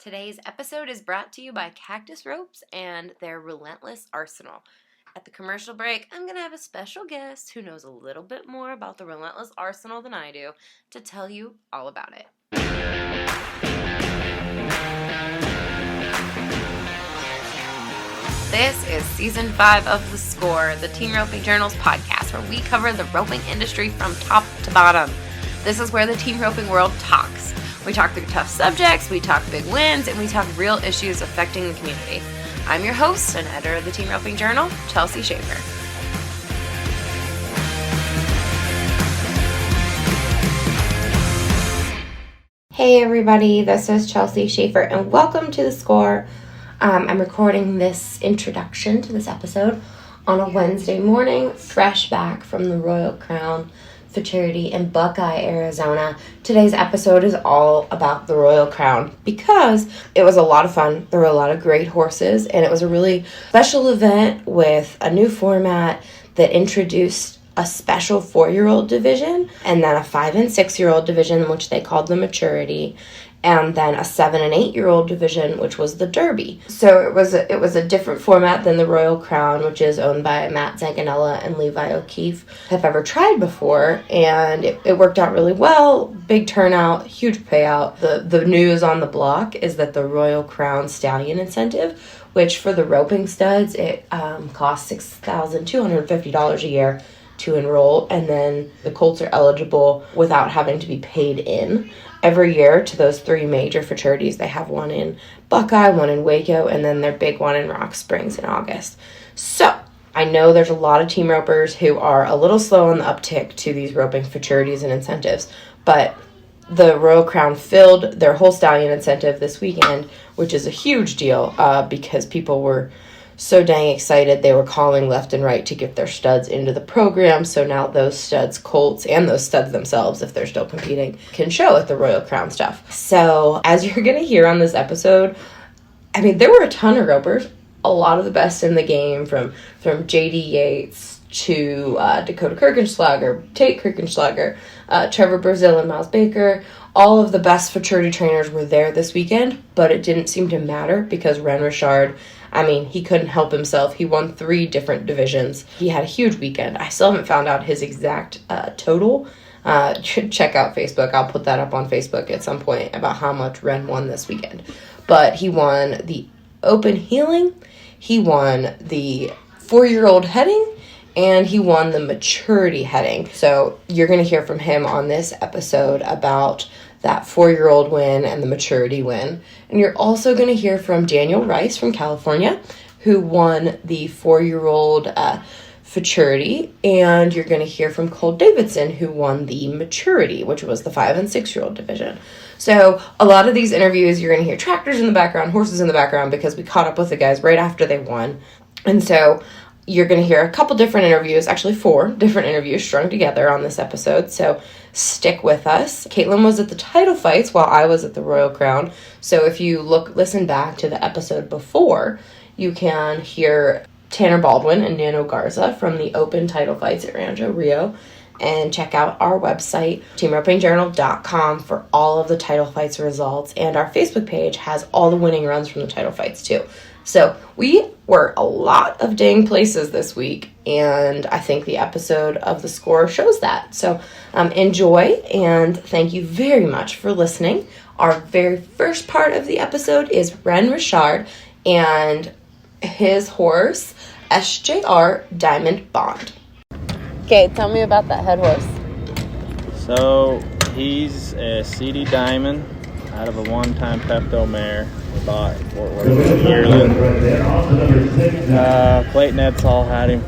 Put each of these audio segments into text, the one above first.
Today's episode is brought to you by Cactus Ropes and their Relentless Arsenal. At the commercial break, I'm going to have a special guest who knows a little bit more about the Relentless Arsenal than I do to tell you all about it. This is Season 5 of The Score, the Team Roping Journal's podcast, where we cover the roping industry from top to bottom. This is where the team roping world talks. We talk through tough subjects, we talk big wins, and we talk real issues affecting the community. I'm your host and editor of the Team Roping Journal, Chelsea Shaffer. Hey everybody, this is Chelsea Shaffer, and welcome to The Score. I'm recording this introduction to this episode on a Wednesday morning, fresh back from the Royal Crown Futurity in Buckeye, Arizona. Today's episode is all about the Royal Crown because it was a lot of fun. There were a lot of great horses, and it was a really special event with a new format that introduced a special 4-year-old division and then a 5 and 6-year-old division, which they called the Maturity, and then a 7 and 8-year-old division, which was the Derby. So it was a different format than the Royal Crown, which is owned by Matt Zanganella and Levi O'Keefe, have ever tried before, and it worked out really well. Big turnout, huge payout. The news on the block is that the Royal Crown Stallion Incentive, which for the roping studs, it costs $6,250 a year to enroll, and then the colts are eligible without having to be paid in. Every year to those 3 major fraternities, they have one in Buckeye, one in Waco, and then their big one in Rock Springs in August. So I know there's a lot of team ropers who are a little slow on the uptick to these roping fraternities and incentives, but the Royal Crown filled their whole stallion incentive this weekend, which is a huge deal because people were so dang excited. They were calling left and right to get their studs into the program. So now those studs, colts, and those studs themselves, if they're still competing, can show at the Royal Crown stuff. So as you're going to hear on this episode, I mean, there were a ton of ropers, a lot of the best in the game, from J.D. Yates to Dakota Kirchenschlager, Tate Kirchenschlager, Trevor Brazil and Miles Baker. All of the best fraternity trainers were there this weekend, but it didn't seem to matter because Rhen Richard, I mean, he couldn't help himself. He won 3 different divisions. He had a huge weekend. I still haven't found out his exact total. Check out Facebook. I'll put that up on Facebook at some point about how much Rhen won this weekend. But he won the open heeling, he won the 4-year-old heading, and he won the maturity heading. So you're going to hear from him on this episode about that 4-year-old win and the maturity win. And you're also going to hear from Daniel Rice from California, who won the 4-year-old futurity. And you're going to hear from Cole Davison, who won the maturity, which was the 5 and 6-year-old division. So a lot of these interviews, you're going to hear tractors in the background, horses in the background, because we caught up with the guys right after they won. And so you're going to hear a couple different interviews, actually 4 different interviews strung together on this episode, so stick with us. Caitlin was at the title fights while I was at the Royal Crown, so if you listen back to the episode before, you can hear Tanner Baldwin and Nano Garza from the open title fights at Rancho Rio, and check out our website, teamropingjournal.com, for all of the title fights results, and our Facebook page has all the winning runs from the title fights too. So we were a lot of dang places this week, and I think the episode of The Score shows that. So enjoy, and thank you very much for listening. Our very first part of the episode is Rhen Richard and his horse, SJR Diamond Bond. Okay, tell me about that head horse. So he's a CD Diamond out of a one-time Pepto mare we bought in Fort Worth yearling. Clayton Edsall had him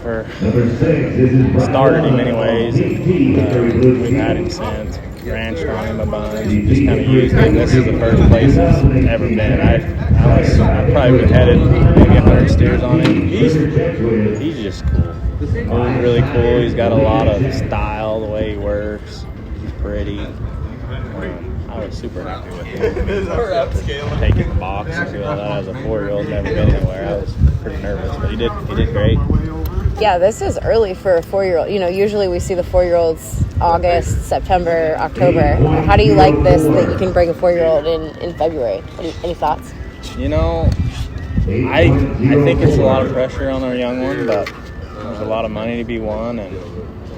started him anyways, and we've had him since. Ranched on him a bunch, just kind of used him. This is the first place he's ever been. I've probably been headed maybe 100 steers on him. He's just cool. He's really cool. He's got a lot of style, the way he works. He's pretty. I was super happy with him. Taking the box and do all that as a 4-year-old, never been anywhere. I was pretty nervous, but he did great. Yeah, this is early for a 4-year-old. You know, usually we see the 4-year-olds August, September, October? How do you like this that you can bring a 4-year-old in February? Any thoughts? You know, I think it's a lot of pressure on our young one, but there's a lot of money to be won, and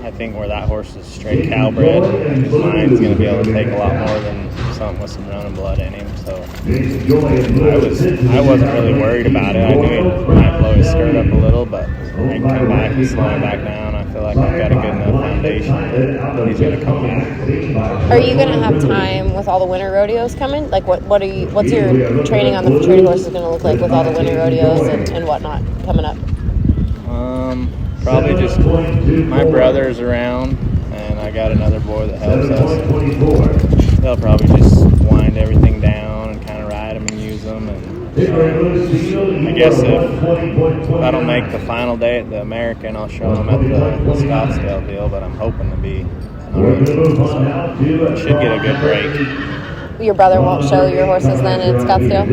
I think where that horse is straight Calbred, his mind's going to be able to take a lot more than something with some running blood in him. So I wasn't really worried about it. I knew he might blow his skirt up a little, but I can come back and slow him back down. I feel like I've got a good enough foundation that he's going to come back. Are you going to have time with all the winter rodeos coming? Like, what's your training on the futurity horses going to look like with all the winter rodeos and whatnot coming up? Probably just my brother's around, and I got another boy that helps us. They'll probably just wind everything down and kind of ride them and use them. And I guess if I don't make the final day at the American, I'll show them at the Scottsdale deal, but I'm hoping to be on so I should get a good break. Your brother won't show your horses then at Scottsdale?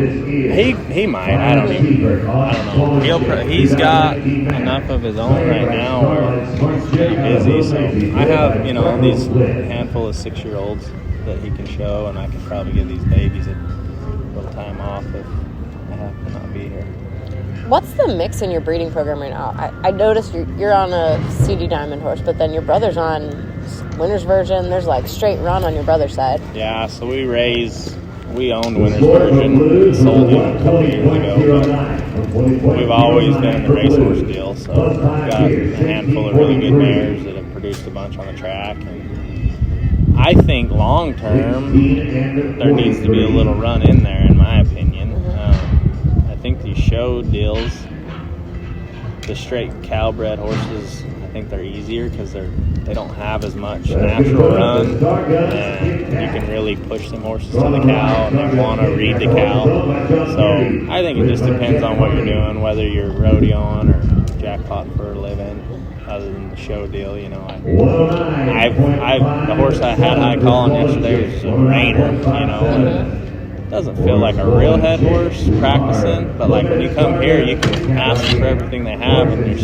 He might. I don't know. He's got enough of his own right now where he's pretty busy. So I have, these handful of 6-year-olds that he can show, and I can probably give these babies a little time off if I happen to not be here. What's the mix in your breeding program right now? I noticed you're on a CD Diamond horse, but then your brother's on Winner's Version. There's like straight run on your brother's side. Yeah, so we owned Winner's Version, sold him a couple years ago, but we've always been in the racehorse deal, so we've got a handful of really good mares that have produced a bunch on the track. And I think long term there needs to be a little run in there, in my opinion. I think these show deals, the straight Calbred horses, I think they're easier because they don't have as much natural run, and you can really push some horses to the cow, and they want to read the cow. So I think it just depends on what you're doing, whether you're rodeoing or jackpot for a living. Other than the show deal, the horse I had high call on yesterday was a Rainer, and it doesn't feel like a real head horse practicing, but like when you come here, you can ask them for everything they have, and they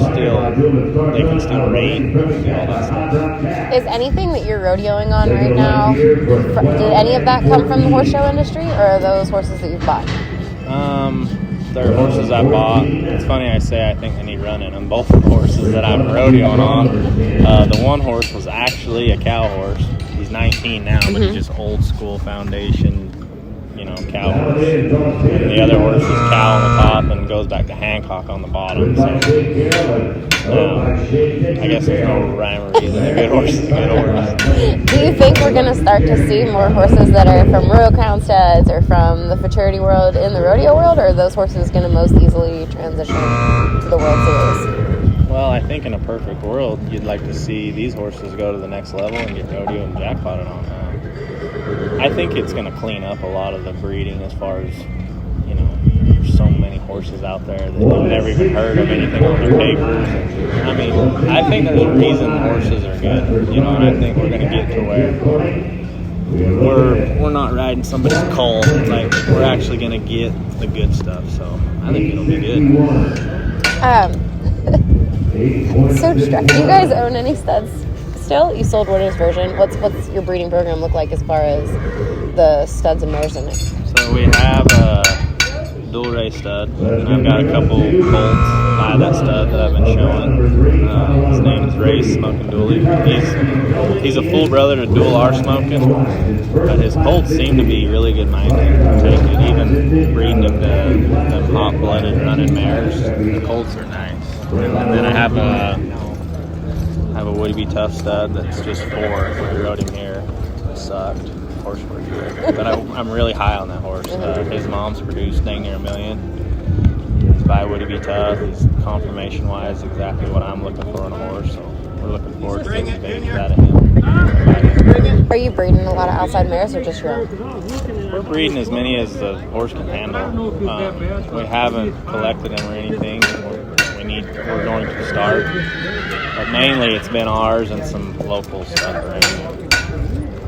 can still rate and do all that stuff. Is anything that you're rodeoing on right now, did any of that come from the horse show industry, or are those horses that you've bought? They're horses I bought. It's funny I say I think they need running on both the horses that I'm rodeoing on. The one horse was actually a cow horse. He's 19 now, but he's just old school foundation, cow horse. And the other horse is cow on the top and goes back to Hancock on the bottom. So I guess there's no rhyme or reason. A good horse is a good horse. Do you think we're going to start to see more horses that are from Royal Crown studs or from the futurity world in the rodeo world, or are those horses going to most easily transition to the World Series? Well, I think in a perfect world, you'd like to see these horses go to the next level and get rodeo and jackpotted on. I think it's going to clean up a lot of the breeding as far as, there's so many horses out there that you've never even heard of anything on their papers. I mean, I think there's a reason horses are good, and I think we're going to get to where we're not riding somebody's colt. Like, we're actually going to get the good stuff, so I think it'll be good. So distracted. Do you guys own any studs still? You sold Winner's Version. What's your breeding program look like as far as the studs and mares in it? So we have a dual race stud, and I've got a couple colts by that stud that I've been showing. His name is Race Smoking Dooley. He's a full brother to Dual R Smoking, but his colts seem to be really good minded. Even breeding them to hot blooded running mares. The colts are nice. And then I have a Would Be Tough stud that's just 4. We rode him here. It sucked. Horse worked good. But I'm really high on that horse. His mom's produced dang near $1 million. He's by Would Be Tough. He's confirmation-wise exactly what I'm looking for in a horse. So we're looking forward to getting babies out of him. Are you breeding a lot of outside mares or just your own? We're breeding as many as the horse can handle. We haven't collected them or anything. We're going to start, but mainly it's been ours and some local stuff right now.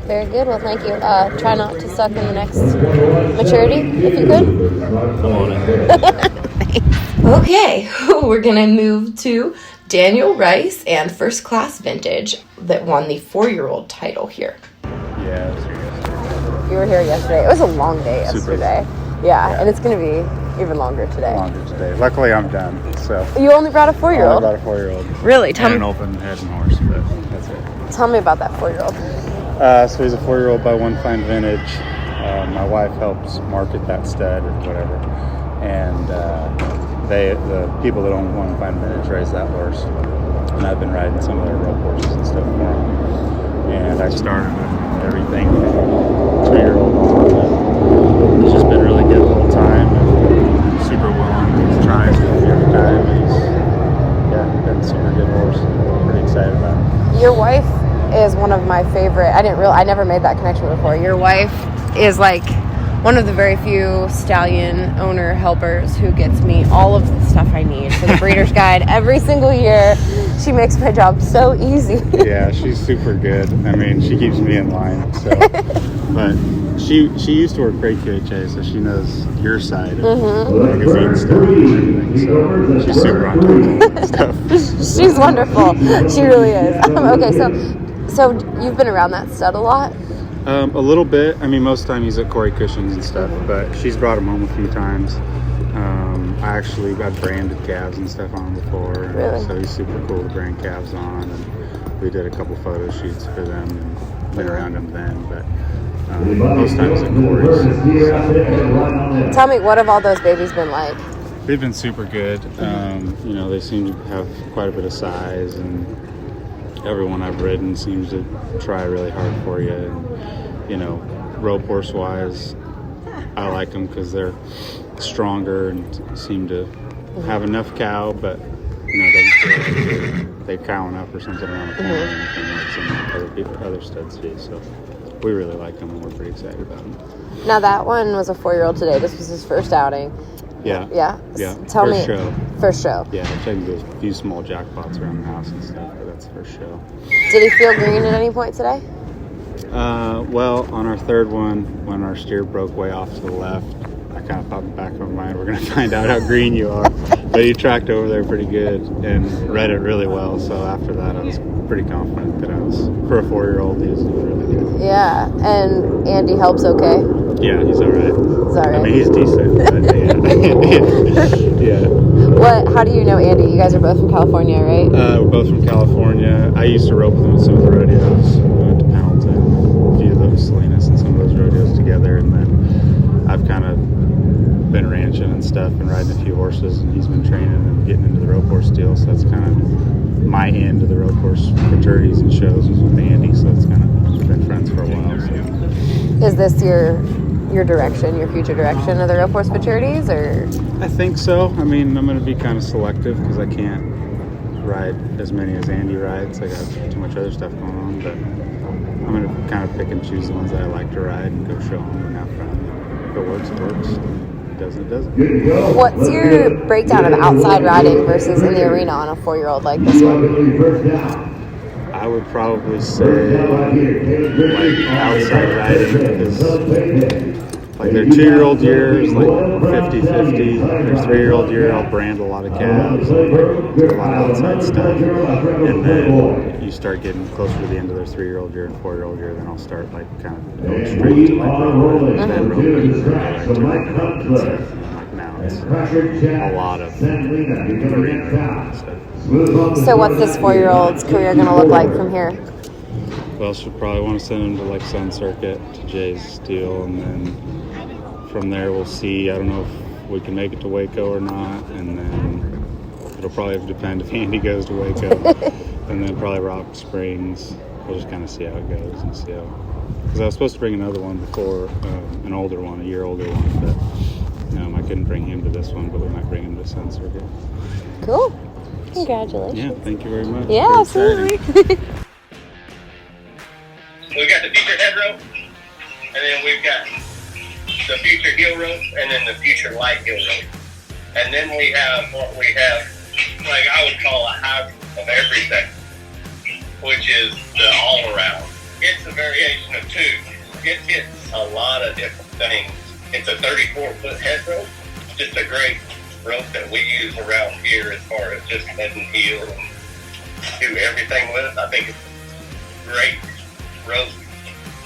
Very good. Well, thank you. Try not to suck in the next maturity, if you could. I'm on it. Okay, we're gonna move to Daniel Rice and First Class Vintage. that won the 4-year-old title here. Yeah, it was here yesterday. You were here yesterday. It was a long day yesterday. Yeah, and it's going to be even longer today. Longer today. Luckily, I'm done. So You only brought a 4-year-old? I brought a 4-year-old. Really? And an open head and horse, but that's it. Tell me about that 4-year-old. So he's a 4-year-old by One Fine Vintage. My wife helps market that stud or whatever, and the people that own One Fine Vintage raise that horse, and I've been riding some of their rope horses and stuff for them. And I started with everything from 2-year-old on. He's just been really good the whole time. And super willing. He tries with me every time. He's been a super good horse. I'm pretty excited about him. Your wife is one of my favorite. I never made that connection before. Your wife is like one of the very few stallion owner helpers who gets me all of the stuff I need for the Breeder's Guide every single year. She makes my job so easy. Yeah, she's super good. I mean, she keeps me in line. So, but she used to work for QHA, so she knows your side of magazine stuff and everything. So she's super on top of stuff. She's wonderful. She really is. Okay, so you've been around that stud a lot? A little bit. I mean, most of the time he's at Corey Cushing's and stuff, but she's brought him home a few times. I actually got branded calves and stuff on him before. Really? So he's super cool to brand calves on, and we did a couple photo shoots for them and been around him then, but most times at Corey's. So. Tell me, what have all those babies been like? They've been super good. They seem to have quite a bit of size, and everyone I've ridden seems to try really hard for you. And, rope horse wise, I like them because they're stronger and seem to have enough cow, but doesn't feel like they're cowing up or something around the corner or anything like some other studs do. So we really like them, and we're pretty excited about them. Now that one was a 4-year-old today. This was his first outing. Yeah. Tell first me. Show. First show. Yeah, I've taken a few small jackpots around the house and stuff, but that's the first show. Did he feel green at any point today? Well, on our third one, when our steer broke way off to the left, I kind of thought in the back of my mind, we're going to find out how green you are. But he tracked over there pretty good and read it really well. So after that, I was pretty confident that for a 4-year-old, he was doing really good. Yeah, and Andy helps okay? Yeah, he's all right. He's all right. I mean, he's decent, but yeah. How do you know Andy? You guys are both from California, right? We're both from California. I used to rope with him at some of the rodeos. We went to Pendleton, a few of those, Salinas, and some of those rodeos together. And then I've kind of been ranching and stuff and riding a few horses, and he's been training and getting into the rope horse deal. So that's kind of my end of the rope horse fraternities and shows was with Andy. So that's kind of been friends for a while. So. Is this your direction, your future direction of the rope horse fraternities, or? I think so. I mean, I'm going to be kind of selective because I can't ride as many as Andy rides. I got too much other stuff going on, but I'm going to kind of pick and choose the ones that I like to ride and go show them and have fun. If it works, it works. If it doesn't, it doesn't. What's your breakdown of outside riding versus in the arena on a 4-year-old like this one? I would probably say like outside riding is like their 2-year-old year is like 50-50. Their 3-year-old year I'll brand a lot of calves, do a lot of outside stuff, and then you start getting closer to the end of their 3-year-old year and 4-year-old year, then I'll start like kind of going straight to like rope and then rope and stuff. Like now it's a lot of arena stuff. So what's this 4-year-old's career going to look like from here? Well, she'll probably want to send him to like Sun Circuit to Jay's deal, and then from there we'll see. I don't know if we can make it to Waco or not, and then it'll probably depend if Andy goes to Waco, and then probably Rock Springs. We'll just kind of see how it goes and see how. Because I was supposed to bring another one before, an older one, a year older one, but I couldn't bring him to this one, but we might bring him to Sun Circuit. Cool. Congratulations. Yeah, thank you very much. Yeah, absolutely. We've got the future head rope, and then we've got the future heel rope, and then the future light heel rope. And then we have what we have, like I would call a hybrid of everything, which is the all-around. It's a variation of 2. It hits a lot of different things. It's a 34-foot head rope, just a great rope that we use around here as far as just head and heel and do everything with. I think it's great rope,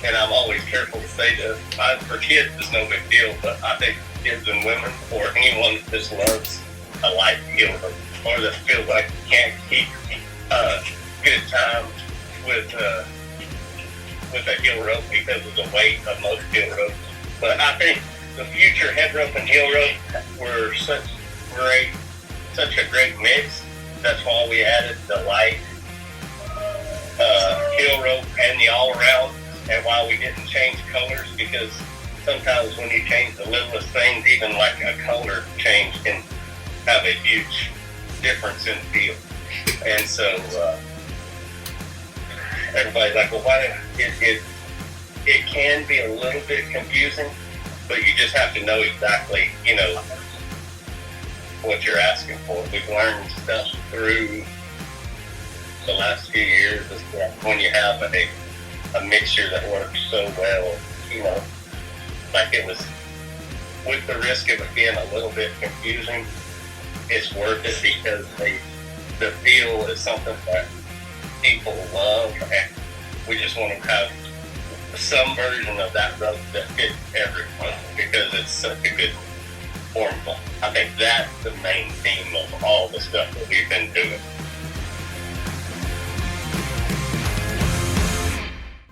and I'm always careful to say this. For kids, it's no big deal, but I think kids and women, or anyone that just loves a light heel rope, or that feels like you can't keep good time with a heel rope because of the weight of most heel ropes. But I think the future head rope and heel rope were such a great mix. That's why we added the light heel rope and the all-around, and why we didn't change colors, because sometimes when you change the littlest things, even like a color change can have a huge difference in feel. And so everybody's like, well, why it can be a little bit confusing, but you just have to know exactly, what you're asking for. We've learned stuff through the last few years is that when you have a mixture that works so well, like it was, with the risk of it being a little bit confusing, it's worth it, because the feel is something that people love, and we just want to have some version of that rope that fits everyone, because it's such a good formula. I think that's the main theme of all the stuff that we've been doing.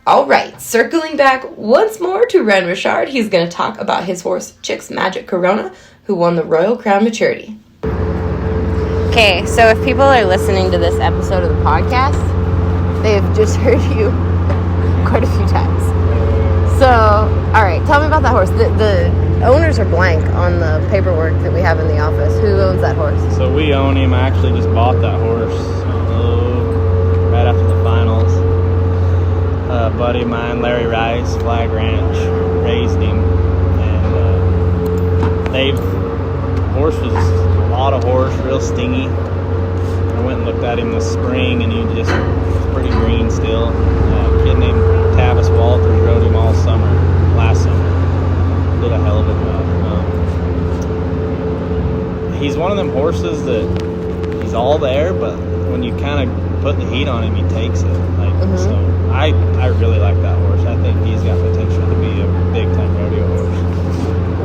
All right, circling back once more to Rhen Richard, he's going to talk about his horse, Chick's Magic Corona, who won the Royal Crown Maturity. Okay, so if people are listening to this episode of the podcast, they've just heard you quite a few times. So, all right, tell me about that horse. The owners are blank on the paperwork that we have in the office. Who owns that horse? So we own him. I actually just bought that horse right after the finals. A buddy of mine, Larry Rice, Flag Ranch, raised him, and horse was a lot of horse, real stingy. I went and looked at him this spring, and he just was pretty green still. A kid named Tavis Walters rode him all summer, last summer. Did a hell of a job. He's one of them horses that he's all there, but when you kind of put the heat on him, he takes it. So I really like that horse. I think he's got potential to be a big-time rodeo horse.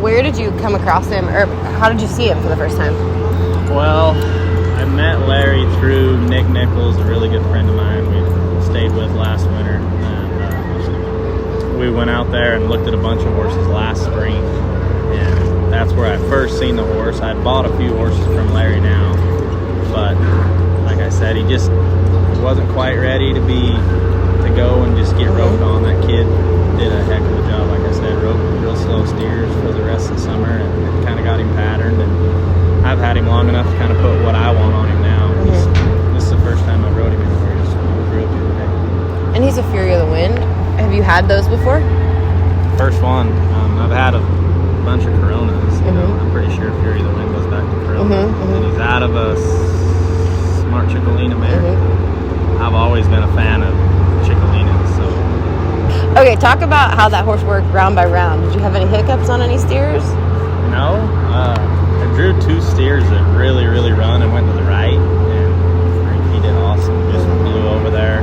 Where did you come across him, or how did you see him for the first time? Well, I met Larry through Nick Nichols, a really good friend of mine we stayed with last winter. And we went out there and looked at a bunch of horses last spring. And that's where I first seen the horse. I'd bought a few horses from Larry now. But like I said, he just wasn't quite ready to go and just get roped on. That kid did a heck of a job. Like I said, roped real slow steers for the rest of the summer, and it kind of got him patterned. And I've had him long enough to kind of put what I want on him now. This is the first time I rode him anywhere. He just grew up the other day. And he's a Fury of the Wind. Have you had those before? First one. I've had a bunch of Coronas. I'm pretty sure Fury of the Wind goes back to Corona. And he's out of a Smart Ciccolina mare. I've always been a fan of Ciccolinas, so. Okay, talk about how that horse worked round by round. Did you have any hiccups on any steers? No. I drew two steers that really, really run and went to the right, and he did awesome. Just blew over there.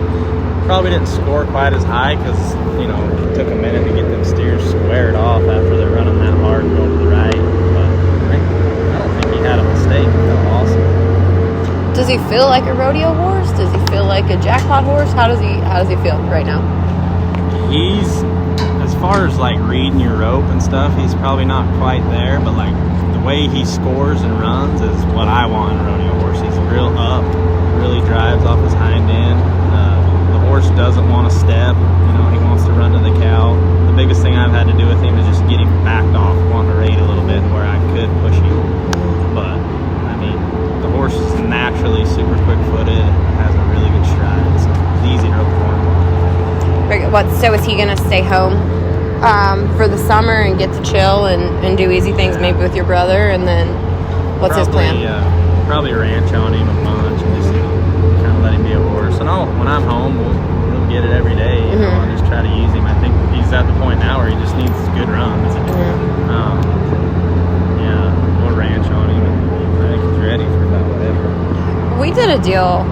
Probably didn't score quite as high because, it took a minute to get them steers squared off after they're running that hard and going to the right. But I don't think he had a mistake. He felt awesome. Does he feel like a rodeo horse? Does he feel like a jackpot horse? How does he feel right now? He's, as far as like reading your rope and stuff, he's probably not quite there, but like the way he scores and runs is what I want in a rodeo horse. He's real up, really drives off his hind end. The horse doesn't want to step, he wants to run to the cow. The biggest thing I've had to do with him is just get him backed off, wanting to rate a little bit where I could push him. But the horse is naturally super quick-footed, has a really good stride, so it's easy to rope for him. So is he going to stay home for the summer and get to chill and do easy things, maybe with your brother, and then what's his plan? Probably ranch on him a bunch and just kind of let him be a horse. And when I'm home, we'll get it every day. I'll just try to use him. I think he's at the point now where he just needs good runs. We'll ranch on him, and I think he's ready for about whatever. We did a deal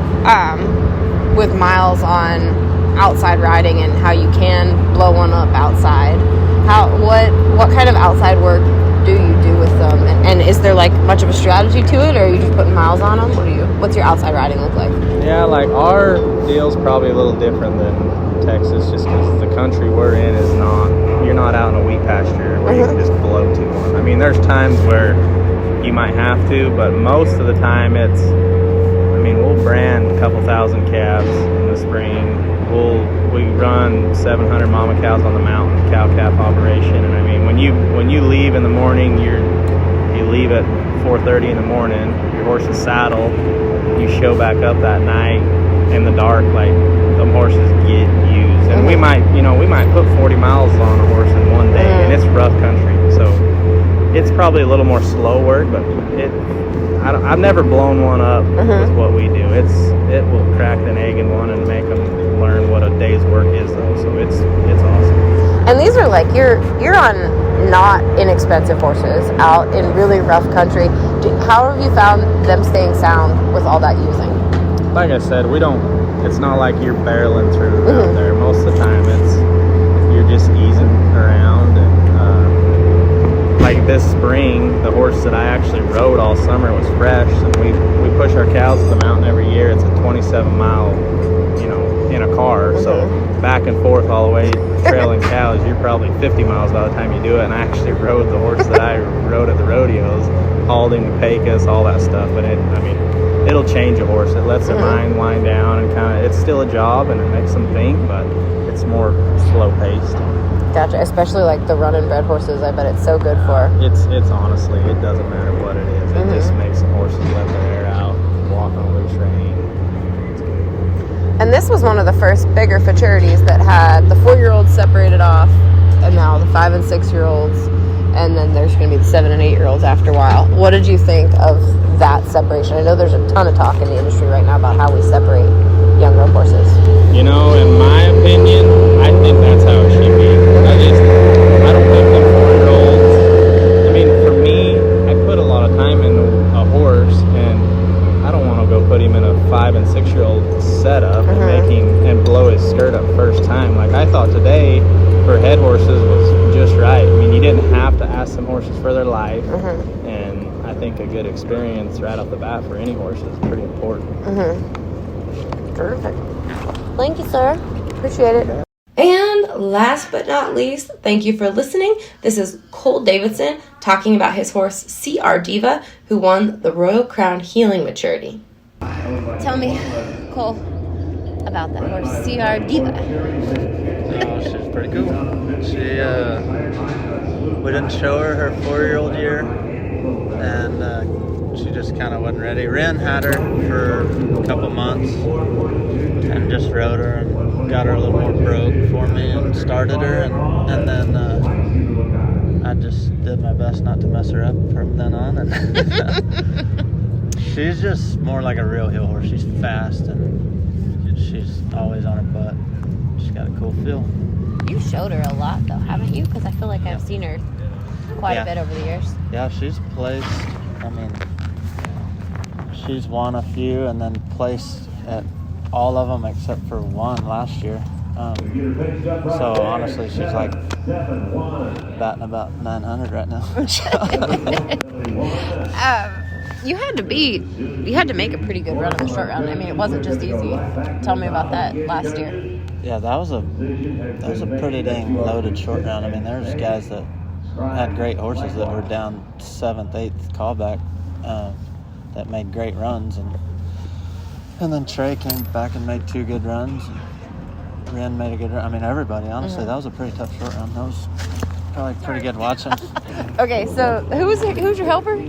with Miles on outside riding and how you can blow one up outside. What kind of outside work do you do with them? And is there like much of a strategy to it, or are you just putting miles on them? What's your outside riding look like? Yeah, like our deal's probably a little different than Texas, just because the country we're in is you're not out in a wheat pasture where you can just blow to one. I mean, there's times where you might have to, but most of the time we'll brand a couple thousand calves in the spring. We run 700 mama cows on the mountain, cow calf operation, and I mean, when you leave in the morning, you leave at 4:30 in the morning. Your horse is saddled. You show back up that night in the dark, like them horses get used, and we might put 40 miles on a horse in one day, and it's rough country, so it's probably a little more slow work, but I've never blown one up with what we do. It will crack an egg in one and make them learn what a day's work is, though. So it's awesome. And these are like you're on not inexpensive horses out in really rough country. How have you found them staying sound with all that using? Like I said, it's not like you're barreling through out there. Most of the time, you're just easing around. And like this spring, the horse that I actually rode all summer was fresh, and we push our cows to the mountain every year. It's a 27-mile, in a car, so back and forth all the way trailing cows, you're probably 50 miles by the time you do it. And I actually rode the horse that I rode at the rodeos, hauled him to Pecos, all that stuff. But it'll change a horse. It lets their mind wind down, and it's still a job, and it makes them think, but it's more slow paced. Gotcha. Especially like the run and bred horses, I bet it's so good for. It's honestly, it doesn't matter what it is. It just makes the horses let their air out, walk on loose rein. And this was one of the first bigger futurities that had the 4-year-olds separated off, and now the 5 and 6-year-olds, and then there's going to be the 7 and 8-year-olds after a while. What did you think of that separation? I know there's a ton of talk in the industry right now about how we separate young rope horses. In my opinion, I think that's how it should be. I don't think the 4-year-olds. I mean, for me, I put a lot of time into a horse, and I don't want to go put him in a 5 and 6-year-old setup and blow his skirt up first time. Like I thought today for head horses was just right. I mean, you didn't have to ask some horses for their life, and I think a good experience right off the bat for any horse is pretty important. Perfect. Thank you, sir. Appreciate it. And last but not least, thank you for listening. This is Cole Davison talking about his horse CR Diva, who won the Royal Crown Healing Maturity. Tell me, Cole, about that horse, CR Diva. She's pretty cool. We didn't show her 4-year-old year, and she just kind of wasn't ready. Rhen had her for a couple months and just rode her and got her a little more broke for me and started her, and then I just did my best not to mess her up from then on. And she's just more like a real hill horse. She's fast and she's always on her butt. She's got a cool feel. You showed her a lot, though, haven't you? Because I feel like I've seen her quite a bit over the years. Yeah, she's placed. I mean, she's won a few and then placed at all of them except for one last year. So honestly, she's like batting about 900 right now. You had to make a pretty good run in the short round. I mean, it wasn't just easy. Tell me about that last year. Yeah, that was a pretty dang loaded short round. I mean, there's guys that had great horses that were down 7th, 8th callback that made great runs, and then Trey came back and made 2 good runs. And Rhen made a good run. I mean, everybody, honestly, that was a pretty tough short round. That was probably pretty good watching. Okay, so who's your helper?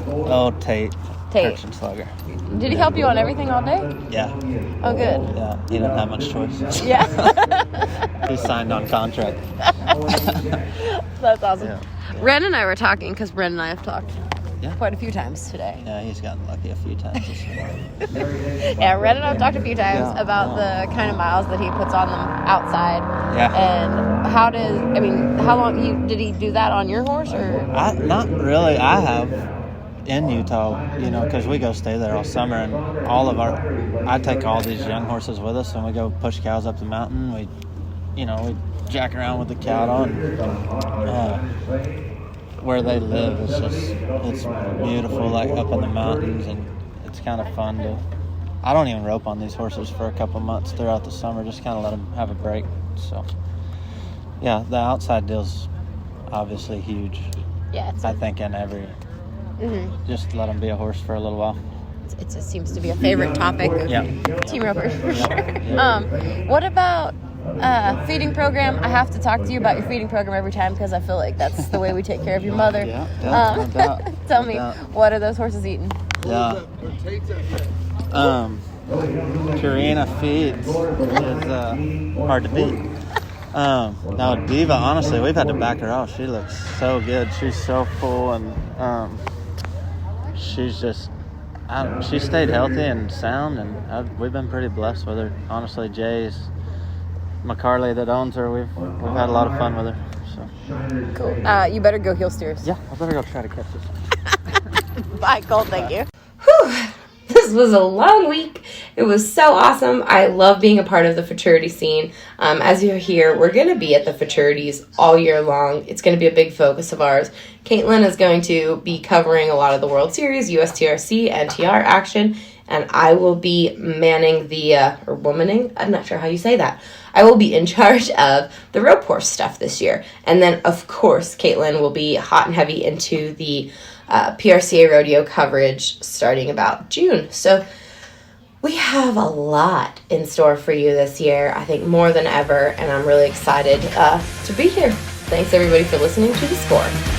Oh, Tate. Kirchenschlager. Did he help you on everything all day? Yeah. Oh, good. Yeah, he didn't have much choice. Yeah. He signed on contract. That's awesome. Yeah. Rhen and I were talking, because Rhen and I have talked quite a few times today. Yeah, he's gotten lucky a few times this year. Yeah, Rhen and I have talked a few times about the kind of miles that he puts on them outside. Yeah. And how long did he do that on your horse? Or not really. I have. in Utah, you know, because we go stay there all summer, and I take all these young horses with us, and we go push cows up the mountain. We jack around with the cattle, and where they live it's beautiful, like up in the mountains, and it's kind of fun to. I don't even rope on these horses for a couple months throughout the summer, just kind of let them have a break. So, yeah, the outside deal's obviously huge. Yeah, I think in every. Just let them be a horse for a little while. It seems to be a favorite topic of team ropers for sure. Yeah. What about feeding program? I have to talk to you about your feeding program every time because I feel like that's the way we take care of your mother. No doubt. Tell me, what are those horses eating? Yeah. Purina feeds is hard to beat. Now Diva, honestly, we've had to back her off. She looks so good. She's so full, and she's just, she stayed healthy and sound, and we've been pretty blessed with her. Honestly, Jay's McCarley that owns her, we've had a lot of fun with her. So cool. You better go heel steers. Yeah, I better go try to catch this. Bye, Cole. Thank you. Whew. This was a long week. It was so awesome. I love being a part of the futurity scene. As you're here, we're going to be at the futurities all year long. It's going to be a big focus of ours. Caitlin is going to be covering a lot of the World Series, USTRC, NTR action, and I will be manning or womaning, I'm not sure how you say that. I will be in charge of the rope horse stuff this year. And then, of course, Caitlin will be hot and heavy into the PRCA rodeo coverage starting about June. So we have a lot in store for you this year, I think more than ever, and I'm really excited to be here. Thanks everybody for listening to The Score.